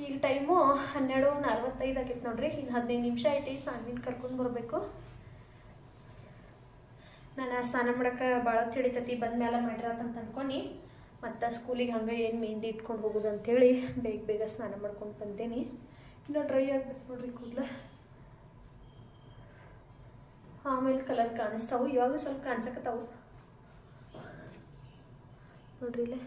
ಈಗ ಟೈಮು 12:45 ಆಗಿತ್ತು ನೋಡ್ರಿ. ಇನ್ನು 15 ನಿಮಿಷ ಐತಿ ಸಾನ್ವಿನ ಕರ್ಕೊಂಡು ಬರಬೇಕು. ನಾನು ಸ್ನಾನ ಮಾಡೋಕ್ಕೆ ಭಾಳ ತಿಳಿತೈತಿ. ಬಂದಮೇಲೆ ಮಾಡಿರತ್ತಂತ ಅಂದ್ಕೊಂಡು ಮತ್ತು ಸ್ಕೂಲಿಗೆ ಹಂಗೆ ಏನು ಮೆಹಂದಿ ಇಟ್ಕೊಂಡು ಹೋಗೋದು ಅಂಥೇಳಿ ಬೇಗ ಸ್ನಾನ ಮಾಡ್ಕೊಂಡು ಬಂದೇನಿ. ಇನ್ನು ಡ್ರೈ ಆಗ್ಬಿಟ್ಟು ನೋಡ್ರಿ ಕೂದಲು. ಆಮೇಲೆ ಕಲರ್ ಕಾಣಿಸ್ತಾವು. ಇವಾಗ ಸ್ವಲ್ಪ ಕಾಣಿಸಕತ್ತಾವು ನೋಡ್ರಿ ಇಲ್ಲೇ.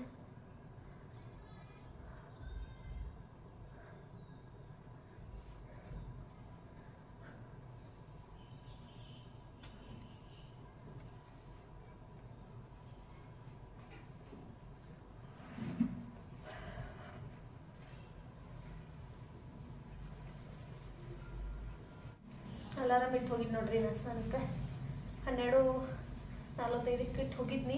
ಅಲಾರಾಮ್ ಇಟ್ಟು ಹೋಗಿದ್ದು ನೋಡ್ರಿ ನಾನು ಸ್ನಾನಕ್ಕೆ. 12:45ಕ್ಕೆ ಇಟ್ಟು ಹೋಗಿದ್ನಿ.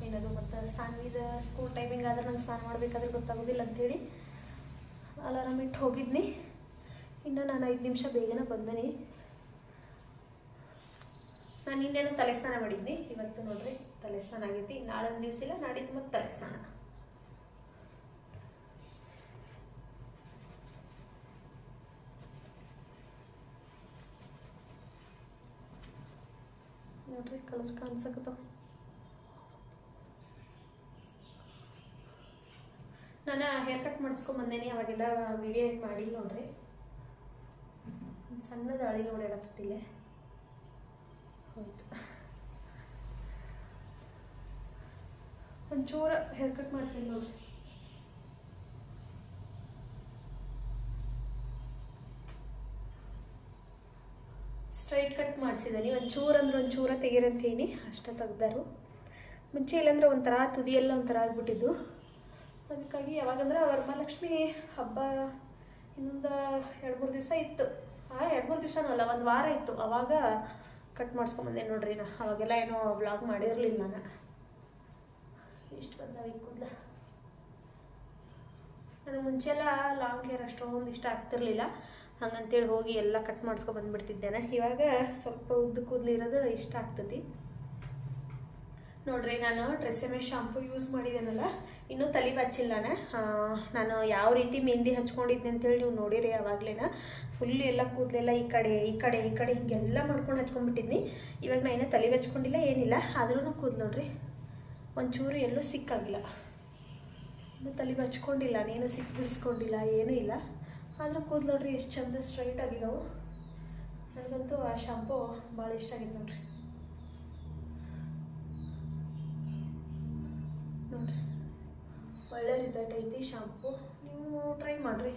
ಏನದು ಮತ್ತು ಸಾನ್ವಿದ ಸ್ಕೂಲ್ ಟೈಮಿಂಗ್ ಆದ್ರೆ ನಂಗೆ ಸ್ನಾನ ಮಾಡಬೇಕಾದ್ರೆ ಗೊತ್ತಾಗೋದಿಲ್ಲ ಅಂಥೇಳಿ ಅಲಾರಾಮ್ ಇಟ್ಟು ಹೋಗಿದ್ನಿ. ಇನ್ನು ನಾನು 5 ನಿಮಿಷ ಬೇಗನೆ ಬಂದನಿ. ನಾನು ಇನ್ನೇನು ತಲೆ ಸ್ನಾನ ಮಾಡಿದ್ನಿ. ಇವತ್ತು ನೋಡ್ರಿ ತಲೆ ಸ್ನಾನ ಆಗೈತಿ. ನಾಳೆ ದಿವಸ ಇಲ್ಲ, ನಾಡಿದ್ದು ಮತ್ತೆ ತಲೆ ಸ್ನಾನ. ನೋಡ್ರಿ ಕಲರ್ ಕಾಣಿಸಕತ್ತಾವ. ನಾನು ಹೇರ್ ಕಟ್ ಮಾಡಿಸ್ಕೊಂಡ್ ಬಂದೇನಿ. ಅವಾಗೆಲ್ಲ ವಿಡಿಯೋ ಏನು ಮಾಡಿಲ್ಲ ನೋಡ್ರಿ. ಸಣ್ಣದ ಅಳಿ ನೋಡಾಡತ್ತಿಲ್ಲ. ಹೌದು, ಒಂಚೂರು ಹೇರ್ ಕಟ್ ಮಾಡಿಸಿ ನೋಡ್ರಿ. ಸ್ಟ್ರೈಟ್ ಕಟ್ ಮಾಡಿಸಿದ್ದೀನಿ. ಒಂಚೂರು ಅಂದ್ರೆ ಒಂಚೂರ ತೆಗೀರಂತೀನಿ ಅಷ್ಟೇ ತೆಗ್ದಾರು. ಮುಂಚೆ ಇಲ್ಲಾಂದ್ರೆ ಒಂಥರ ತುದಿಯೆಲ್ಲ ಒಂಥರ ಆಗ್ಬಿಟ್ಟಿದ್ದು. ಅದಕ್ಕಾಗಿ ಯಾವಾಗಂದ್ರೆ ವರಮಹಾಲಕ್ಷ್ಮಿ ಹಬ್ಬ ಇನ್ನೊಂದು 2-3 ದಿವಸ ಇತ್ತು. 2-3 ದಿವಸನೂ ಅಲ್ಲ, 1 ವಾರ ಇತ್ತು. ಅವಾಗ ಕಟ್ ಮಾಡಿಸ್ಕೊಂಬಂದೆ ನೋಡ್ರಿ. ಅವಾಗೆಲ್ಲ ಏನೋ ವ್ಲಾಗ್ ಮಾಡಿರಲಿಲ್ಲ ನಾನು. ಇಷ್ಟು ಬಂದಾವ ಈ ಕೂದಲ. ನನಗೆ ಮುಂಚೆಲ್ಲ ಲಾಂಗ್ ಹೇರ್ ಅಷ್ಟೊಂದು ಇಷ್ಟ ಆಗ್ತಿರ್ಲಿಲ್ಲ. ಹಂಗಂತೇಳಿ ಹೋಗಿ ಎಲ್ಲ ಕಟ್ ಮಾಡಿಸ್ಕೊಂಬಂದ್ಬಿಡ್ತಿದ್ದೇನೆ. ಇವಾಗ ಸ್ವಲ್ಪ ಉದ್ದ ಕೂದಲು ಇರೋದು ಇಷ್ಟ ಆಗ್ತತಿ ನೋಡ್ರಿ. ನಾನು ಟ್ರೆಸೆಮೆ ಶಾಂಪು ಯೂಸ್ ಮಾಡಿದ್ದೇನಲ್ಲ, ಇನ್ನೂ ತಲೆ ಹಚ್ಚಿಲ್ಲ. ನಾನು ಯಾವ ರೀತಿ ಮೆಹಂದಿ ಹಚ್ಕೊಂಡಿದ್ದೆ ಅಂತೇಳಿ ನೀವು ನೋಡಿರಿ. ಆವಾಗಲೇನ ಫುಲ್ ಎಲ್ಲ ಕೂದಲೆಲ್ಲ ಈ ಕಡೆ ಹಿಂಗೆಲ್ಲ ಮಾಡ್ಕೊಂಡು ಹಚ್ಕೊಂಡ್ಬಿಟ್ಟಿದ್ನಿ. ಇವಾಗ ನಾನು ಏನೋ ತಲೆ ಹಚ್ಕೊಂಡಿಲ್ಲ, ಏನಿಲ್ಲ. ಆದ್ರೂ ಕೂದಲು ನೋಡ್ರಿ ಒಂಚೂರು ಎಲ್ಲೂ ಸಿಕ್ಕಾಗಿಲ್ಲ. ಇನ್ನೂ ತಲೆ ಹಚ್ಕೊಂಡಿಲ್ಲ, ನಾನೇನು ಸಿಕ್ ಬಿಡಿಸ್ಕೊಂಡಿಲ್ಲ, ಏನೂ ಇಲ್ಲ. ಆದರೂ ಕೂದಲು ನೋಡ್ರಿ ಎಷ್ಟು ಚಂದ ಸ್ಟ್ರೈಟ್ ಆಗಿದಾವು. ನನಗಂತೂ ಆ ಶಾಂಪು ಭಾಳ ಇಷ್ಟ ಆಗಿದೆ ನೋಡ್ರಿ. ನೋಡ್ರಿ ಒಳ್ಳೆ ರಿಸಲ್ಟ್ ಐತಿ ಶಾಂಪು. ನೀವು ಟ್ರೈ ಮಾಡಿರಿ.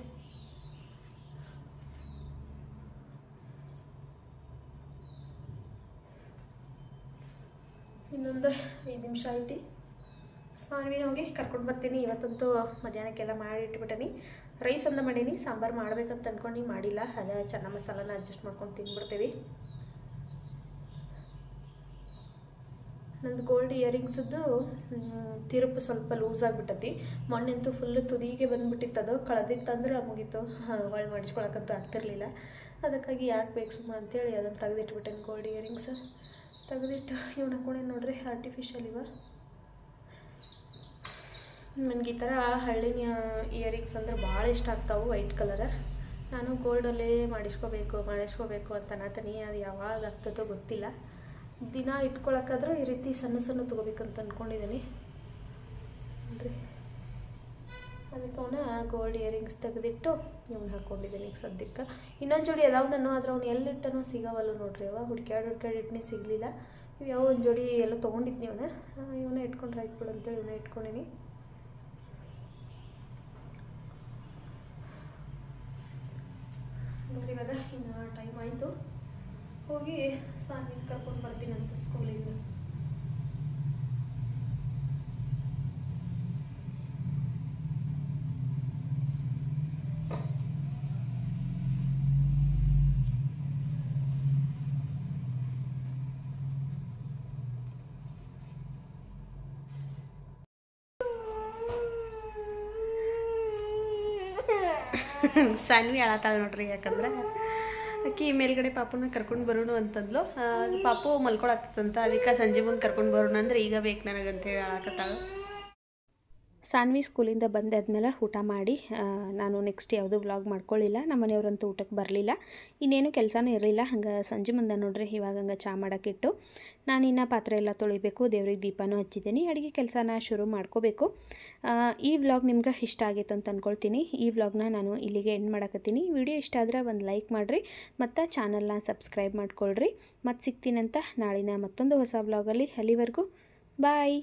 ಇನ್ನೊಂದು 5 ನಿಮಿಷ ಐತಿ. ಸ್ನಾನವಿನ ಹೋಗಿ ಕರ್ಕೊಂಡು ಬರ್ತೀನಿ. ಇವತ್ತಂತೂ ಮಧ್ಯಾಹ್ನಕ್ಕೆಲ್ಲ ಮಾಡಿ ಇಟ್ಬಿಟ್ಟೇನಿ. ರೈಸ್ ಒಂದು ಮಾಡೀನಿ, ಸಾಂಬಾರು ಮಾಡ್ಬೇಕಂತ ಅಂದ್ಕೊಂಡು ಮಾಡಿಲ್ಲ. ಅದೇ ಚೆನ್ನ ಮಸಾಲನ ಅಡ್ಜಸ್ಟ್ ಮಾಡ್ಕೊಂಡು ತಿಂದ್ಬಿಡ್ತೀವಿ. ನಂದು ಗೋಲ್ಡ್ ಇಯರಿಂಗ್ಸದ್ದು ತಿರುಪು ಸ್ವಲ್ಪ ಲೂಸ್ ಆಗಿಬಿಟ್ಟತಿ. ಮೊನ್ನೆಂತೂ ಫುಲ್ಲು ತುದಿಗೆ ಬಂದುಬಿಟ್ಟಿತ್ತು. ಅದು ಕಳೆದಿತ್ತಂದ್ರೆ ಮುಗೀತು, ಹೊಳ್ಳಿ ಮಾಡಿಸ್ಕೊಳಕ್ಕಂತೂ ಆಗ್ತಿರ್ಲಿಲ್ಲ. ಅದಕ್ಕಾಗಿ ಯಾಕೆ ಬೇಕು ಸುಮ್ಮ ಅಂತೇಳಿ ಅದನ್ನು ತೆಗೆದಿಟ್ಬಿಟ್ಟೇನೆ. ಗೋಲ್ಡ್ ಇಯರಿಂಗ್ಸ್ ತೆಗೆದಿಟ್ಟು ಇವನ್ನ ಹಾಕೊಂಡೆ ನೋಡ್ರಿ. ಆರ್ಟಿಫಿಷಿಯಲ್ ಇವ. ನನಗೆ ಈ ಥರ ಹಳ್ಳಿನ ಇಯರಿಂಗ್ಸ್ ಅಂದ್ರೆ ಭಾಳ ಇಷ್ಟ ಆಗ್ತಾವೆ, ವೈಟ್ ಕಲರ್. ನಾನು ಗೋಲ್ಡಲ್ಲೇ ಮಾಡಿಸ್ಕೋಬೇಕು ಅಂತ ಅನ್ನತೀನಿ. ಅದು ಯಾವಾಗ ಆಗ್ತದೋ ಗೊತ್ತಿಲ್ಲ. ದಿನ ಇಟ್ಕೊಳಕ್ಕಾದ್ರೂ ಈ ರೀತಿ ಸಣ್ಣ ತೊಗೋಬೇಕಂತ ಅಂದ್ಕೊಂಡಿದ್ದೀನಿ ನೋಡ್ರಿ. ಅದಕ್ಕೆ ಅವನ್ನ ಗೋಲ್ಡ್ ಇಯರಿಂಗ್ಸ್ ತೆಗೆದಿಟ್ಟು ಇವನ್ನ ಹಾಕ್ಕೊಂಡಿದ್ದೀನಿ ಈಗ ಸದ್ಯಕ್ಕೆ. ಇನ್ನೊಂದು ಜೋಡಿ ಅದಾವ ನಾನು, ಆದ್ರೆ ಅವ್ನು ಎಲ್ಲಿಟ್ಟನೋ ಸಿಗವಲ್ಲ ನೋಡ್ರಿ. ಅವ ಹುಡ್ಕ್ಯಾಡಿ ಇಟ್ಟನೇ ಸಿಗಲಿಲ್ಲ. ಇವು ಯಾವ ಒಂದು ಜೋಡಿ ಎಲ್ಲ ತೊಗೊಂಡಿದ್ನಿ. ಇವನ್ನ ಇಟ್ಕೊಂಡ್ರೆ ಆಯ್ತು ಬಿಡು ಅಂತೇಳಿ ಇವನ್ನ ಇಟ್ಕೊಂಡಿನಿ ನೋಡ್ರಿ. ಇವಾಗ ಇನ್ನು ಟೈಮ್ ಆಯಿತು, ಹೋಗಿ ಸಾನಿಗೆ ಕರ್ಕೊಂಡು ಬರ್ತೀನಿ ಅಂತ ಸ್ಕೂಲಿಂದ. ಸಾನ್ವಿ ಅಳತಾಳೆ ನೋಡ್ರಿ. ಯಾಕಂದ್ರೆ ಆಕಿ ಮೇಲ್ಗಡೆ ಪಾಪುನ ಕರ್ಕೊಂಡು ಬರೋಣ ಅಂತಂದ್ಲು. ಪಾಪು ಮಲ್ಕೊಳತ್ತಂತ. ಅದಕ್ಕೆ ಸಂಜೆ ಮುಂದೆ ಕರ್ಕೊಂಡು ಬರೋಣ ಅಂದ್ರೆ ಈಗ ಬೇಕು ನನಗಂತೇಳಿ ಅಳಕತ್ತಾಳು. ಸಾನ್ವಿ ಸ್ಕೂಲಿಂದ ಬಂದಾದ್ಮೇಲೆ ಊಟ ಮಾಡಿ ನಾನು ನೆಕ್ಸ್ಟ್ ಯಾವುದೂ ವ್ಲಾಗ್ ಮಾಡ್ಕೊಳ್ಳಿಲ್ಲ. ನಮ್ಮ ಮನೆಯವ್ರಂತೂ ಊಟಕ್ಕೆ ಬರಲಿಲ್ಲ, ಇನ್ನೇನು ಕೆಲಸನೂ ಇರಲಿಲ್ಲ. ಹಂಗೆ ಸಂಜೆ ಮುಂದೆ ನೋಡ್ರಿ ಇವಾಗ ಹಂಗೆ ಚಹಾ ಮಾಡೋಕ್ಕಿಟ್ಟು ನಾನಿನ್ನು ಪಾತ್ರೆ ಎಲ್ಲ ತೊಳಿಬೇಕು, ದೇವ್ರಿಗೆ ದೀಪನೂ ಹಚ್ಚಿದ್ದೀನಿ, ಅಡುಗೆ ಕೆಲಸನ ಶುರು ಮಾಡ್ಕೋಬೇಕು. ಈ ವ್ಲಾಗ್ ನಿಮ್ಗೆ ಇಷ್ಟ ಆಗೈತೆ ಅಂತ ಅಂದ್ಕೊಳ್ತೀನಿ. ಈ ವ್ಲಾಗ್ನ ನಾನು ಇಲ್ಲಿಗೆ ಎಂಡ್ ಮಾಡಕತ್ತೀನಿ. ವಿಡಿಯೋ ಇಷ್ಟ ಆದರೆ ಒಂದು ಲೈಕ್ ಮಾಡಿರಿ ಮತ್ತು ಚಾನಲ್ನ ಸಬ್ಸ್ಕ್ರೈಬ್ ಮಾಡ್ಕೊಳ್ರಿ. ಮತ್ತು ಸಿಗ್ತೀನಂತ ನಾಳಿನ ಮತ್ತೊಂದು ಹೊಸ ವ್ಲಾಗಲ್ಲಿ. ಅಲ್ಲಿವರೆಗೂ ಬಾಯ್.